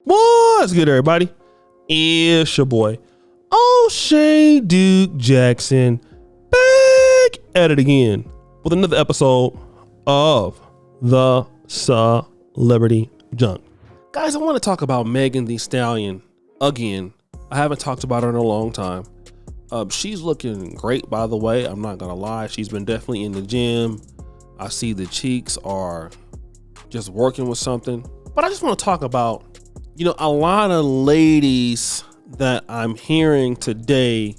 What's good, everybody? It's your boy, O'Shea Duke Jackson, back at it again with another episode of the Celebrity Junk. Guys, I want to talk about Megan Thee Stallion again. I haven't talked about her in a long time. She's looking great, by the way. I'm not gonna lie. She's been definitely in the gym. I see the cheeks are just working with something. But I just want to talk about, a lot of ladies that I'm hearing today,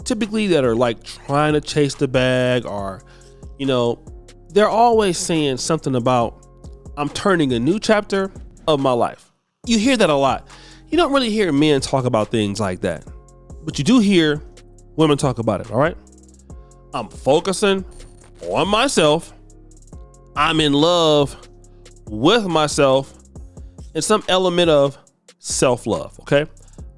typically that are like trying to chase the bag, or, they're always saying something about, I'm turning a new chapter of my life. You hear that a lot. You don't really hear men talk about things like that, but you do hear women talk about it. All right. I'm focusing on myself. I'm in love with myself, and some element of self-love. Okay.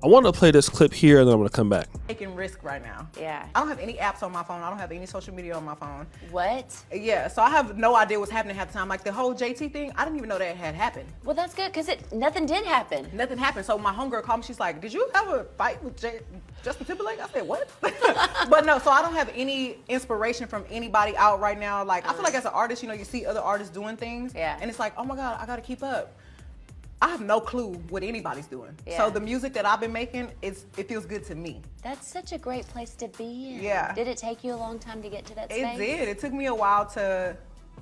I want to play this clip here, and then I'm going to come back. Taking risk right now. Yeah. I don't have any apps on my phone. I don't have any social media on my phone. What? Yeah, so I have no idea what's happening half the time. Like the whole JT thing, I didn't even know that had happened. Well, that's good, because nothing did happen. Nothing happened. So my homegirl called me. She's like, did you have a fight with Justin Timberlake? I said, what? But no, so I don't have any inspiration from anybody out right now. Like, I feel like as an artist, you see other artists doing things. Yeah. And it's like, oh my God, I got to keep up. I have no clue what anybody's doing. Yeah. So the music that I've been making, it feels good to me. That's such a great place to be in. Yeah. Did it take you a long time to get to that space? It did. It took me a while to.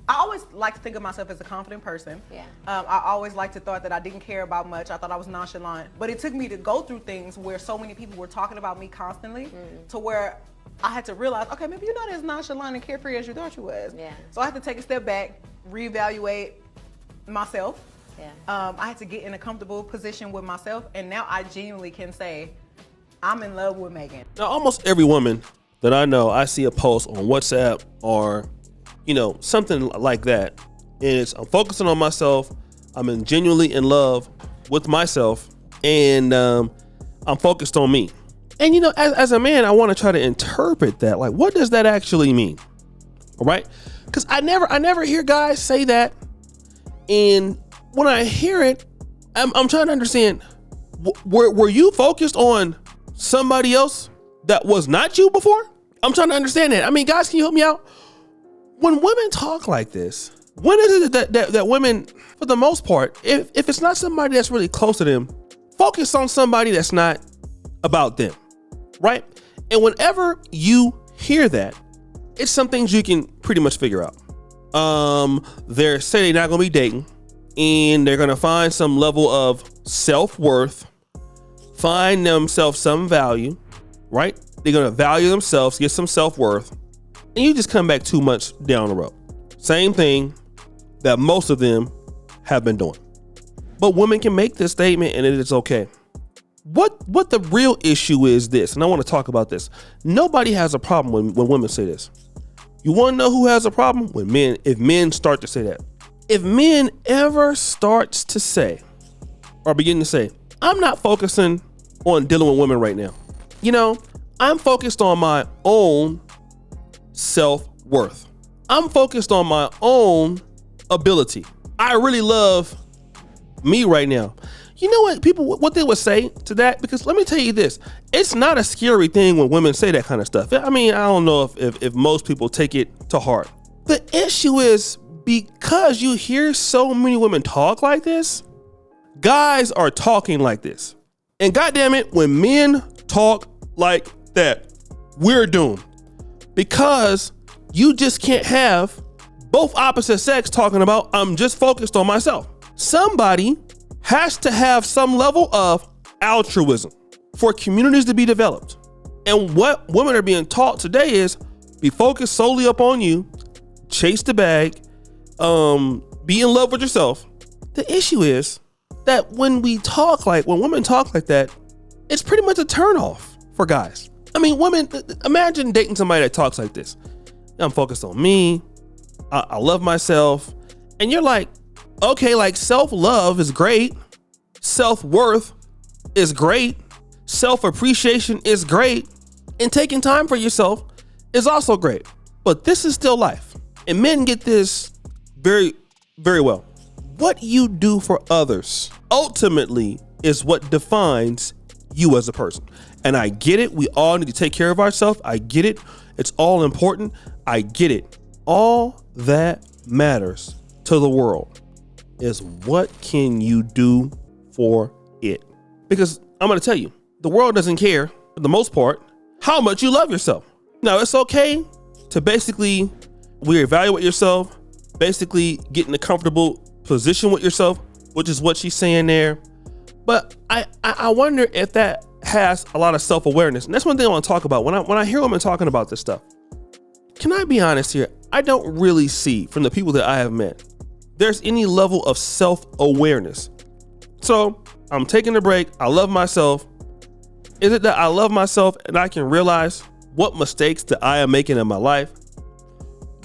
I always like to think of myself as a confident person. Yeah. I always like to thought that I didn't care about much. I thought I was nonchalant. But it took me to go through things where so many people were talking about me constantly, to where I had to realize, okay, maybe you're not as nonchalant and carefree as you thought you was. Yeah. So I had to take a step back, reevaluate myself. Yeah. I had to get in a comfortable position with myself, and now I genuinely can say I'm in love with Megan. Now, almost every woman that I know, I see a post on WhatsApp or, something like that. And it's, I'm focusing on myself. I'm genuinely in love with myself, and I'm focused on me. And, as a man, I want to try to interpret that. Like, what does that actually mean? All right. Because I never hear guys say that. And when I hear it, I'm trying to understand, were you focused on somebody else that was not you before? I'm trying to understand that. I mean, guys, can you help me out? When women talk like this, when is it that women, for the most part, if it's not somebody that's really close to them, focus on somebody that's not about them, right? And whenever you hear that, it's some things you can pretty much figure out. They're saying they're not gonna be dating, and they're gonna find some level of self-worth, find themselves some value, right? They're gonna value themselves, get some self-worth, and you just come back too much down the road. Same thing that most of them have been doing. But women can make this statement, and it is okay. What the real issue is this, and I want to talk about this. Nobody has a problem when women say this. You want to know who has a problem? If men start to say that. If men ever starts to say, or begin to say, I'm not focusing on dealing with women right now. I'm focused on my own self-worth. I'm focused on my own ability. I really love me right now. You know what people, what they would say to that? Because let me tell you this, it's not a scary thing when women say that kind of stuff. I mean, I don't know if most people take it to heart. The issue is, because you hear so many women talk like this, guys are talking like this. And goddamn it, when men talk like that, we're doomed. Because you just can't have both opposite sex talking about, I'm just focused on myself. Somebody has to have some level of altruism for communities to be developed. And what women are being taught today is, be focused solely upon you, chase the bag, be in love with yourself. The issue is that when women talk like that, it's pretty much a turnoff for guys. I mean, women, imagine dating somebody that talks like this. I'm focused on me. I love myself. And you're like, okay, like self-love is great. Self-worth is great. Self-appreciation is great. And taking time for yourself is also great. But this is still life. And men get this very, very well. what you do for others ultimately is what defines you as a person. And I get it. We all need to take care of ourselves. I get it. It's all important. I get it. All that matters to the world is what can you do for it? Because I'm going to tell you, the world doesn't care, for the most part, how much you love yourself. Now, it's okay to basically reevaluate yourself, basically get in a comfortable position with yourself, which is what she's saying there. But I wonder if that has a lot of self-awareness. And that's one thing I want to talk about. When I hear women talking about this stuff, can I be honest here? I don't really see from the people that I have met, there's any level of self-awareness. So I'm taking a break. I love myself. Is it that I love myself and I can realize what mistakes that I am making in my life?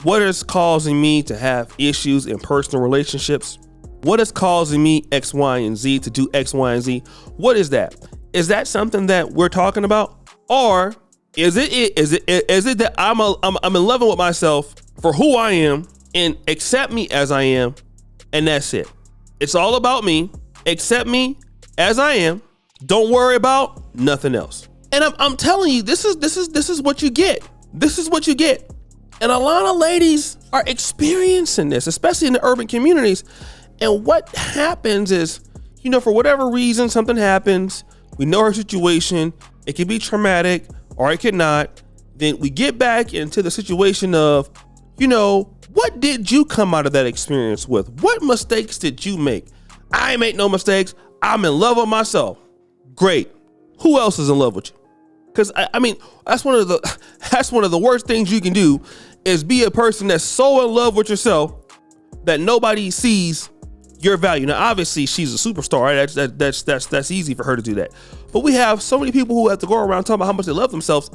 What is causing me to have issues in personal relationships? What is causing me X, Y, and Z to do X, Y, and Z? What is that? Is that something that we're talking about? Or is it that I'm in love with myself for who I am and accept me as I am, and that's it? It's all about me. Accept me as I am. Don't worry about nothing else. And I'm telling you, this is what you get. This is what you get. And a lot of ladies are experiencing this, especially in the urban communities. And what happens is, for whatever reason, something happens. We know her situation. It can be traumatic or it could not. Then we get back into the situation of, what did you come out of that experience with? What mistakes did you make? I ain't make no mistakes. I'm in love with myself. Great. Who else is in love with you? Because I mean, that's one of the worst things you can do is be a person that's so in love with yourself that nobody sees your value. Now, obviously, she's a superstar, right? That's easy for her to do that. But we have so many people who have to go around talking about how much they love themselves,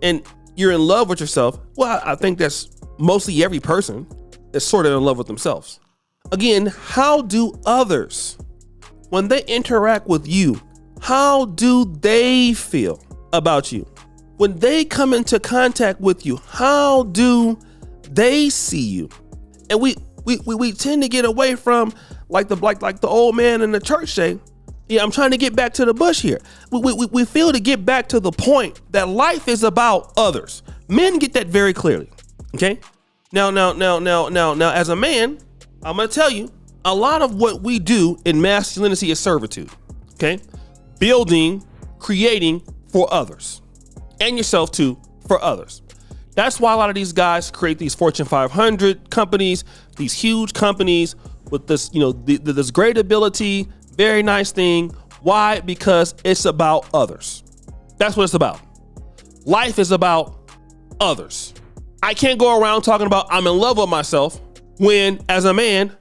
and you're in love with yourself. Well, I think that's mostly every person is sort of in love with themselves. Again, how do others, when they interact with you, how do they feel about you? When they come into contact with you, how do they see you? And we tend to get away from like the old man in the church say, yeah, I'm trying to get back to the bush here. We feel to get back to the point that life is about others. Men get that very clearly. Okay. Now, as a man, I'm going to tell you, a lot of what we do in masculinity is servitude. Okay. Building, creating for others and yourself too, for others. That's why a lot of these guys create these Fortune 500 companies, these huge companies with this, this great ability, very nice thing. Why? Because it's about others. That's what it's about. Life is about others. I can't go around talking about I'm in love with myself when, as a man,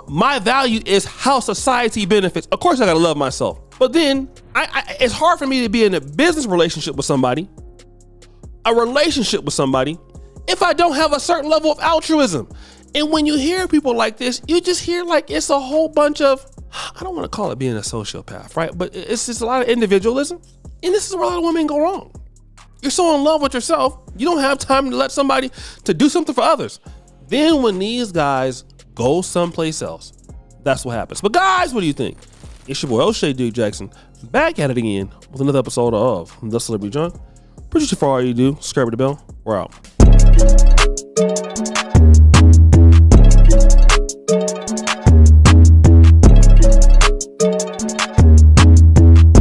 my value is how society benefits. Of course, I gotta love myself, but then it's hard for me to be in a business relationship with somebody, a relationship with somebody, if I don't have a certain level of altruism. And when you hear people like this, you just hear like it's a whole bunch of, I don't want to call it being a sociopath, right? But it's just a lot of individualism. And this is where a lot of women go wrong. You're so in love with yourself, you don't have time to let somebody to do something for others. Then when these guys go someplace else, that's what happens. But guys, what do you think? It's your boy O'Shea Duke Jackson, back at it again with another episode of The Celebrity Junk. Appreciate you for all you do. Subscribe to the bell. We're out.